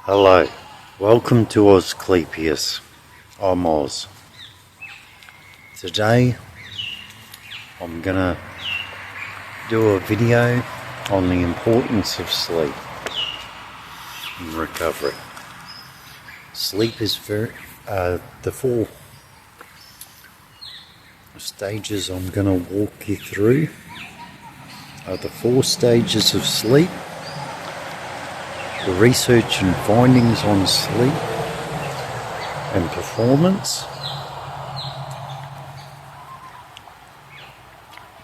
Hello, welcome to Ozclepius. I'm Oz. Today I'm gonna do a video on the importance of sleep in recovery. Sleep is the 4 stages I'm gonna walk you through are the 4 stages of sleep, the research and findings on sleep and performance.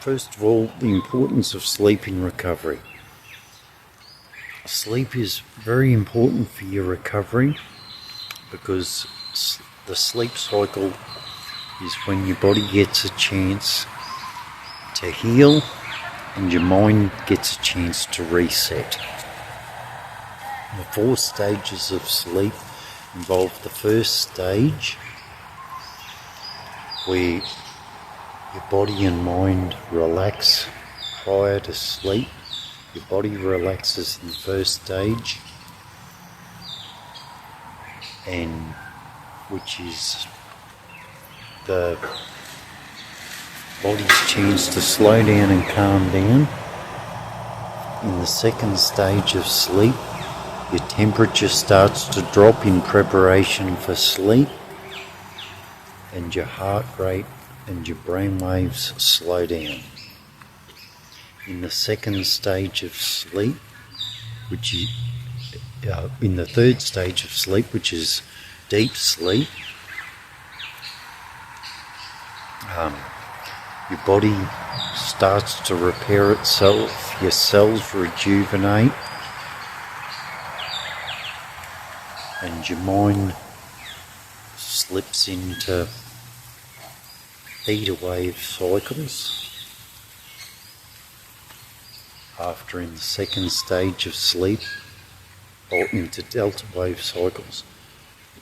First of all, the importance of sleep in recovery. Sleep is very important for your recovery because the sleep cycle is when your body gets a chance to heal and your mind gets a chance to reset. The 4 stages of sleep involve the first stage, where your body and mind relax prior to sleep. Your body relaxes in the first stage, and which is the body's chance to slow down and calm down. In the second stage of sleep, your temperature starts to drop in preparation for sleep, and your heart rate and your brain waves slow down. In the second stage of sleep, in the third stage of sleep, which is deep sleep, your body starts to repair itself, your cells rejuvenate, and your mind slips into theta wave cycles. After, in the second stage of sleep, or into delta wave cycles.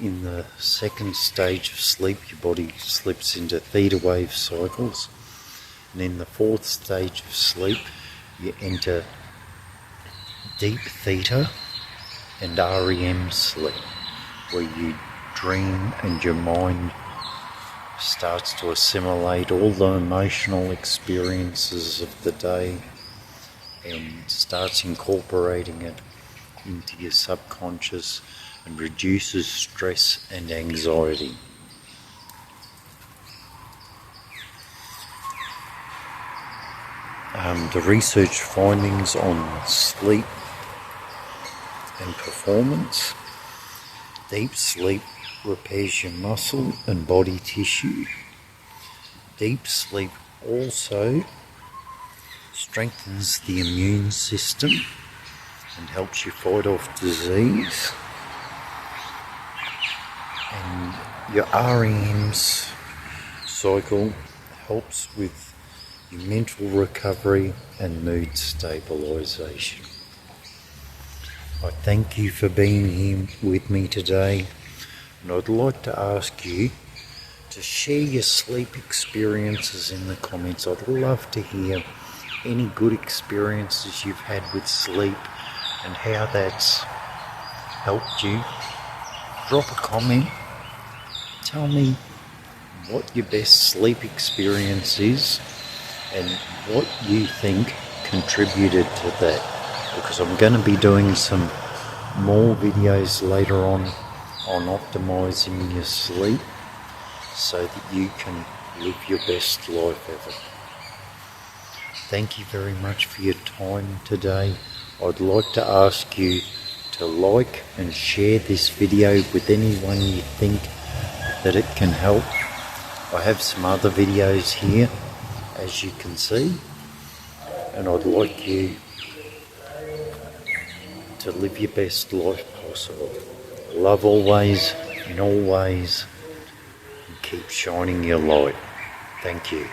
In the second stage of sleep, your body slips into theta wave cycles, and in the fourth stage of sleep, you enter deep theta and REM sleep, where you dream and your mind starts to assimilate all the emotional experiences of the day and starts incorporating it into your subconscious and reduces stress and anxiety. The research findings on sleep and performance. Deep sleep repairs your muscle and body tissue. Deep sleep also strengthens the immune system and helps you fight off disease. And your REM's cycle helps with your mental recovery and mood stabilisation. I thank you for being here with me today, and I'd like to ask you to share your sleep experiences in the comments. I'd love to hear any good experiences you've had with sleep and how that's helped you. Drop a comment. Tell me what your best sleep experience is and what you think contributed to that, because I'm going to be doing some more videos later on optimizing your sleep so that you can live your best life ever. Thank you very much for your time today. I'd like to ask you to like and share this video with anyone you think that it can help. I have some other videos here, as you can see, and I'd like you to live your best life possible. Love always, in all ways, and keep shining your light. Thank you.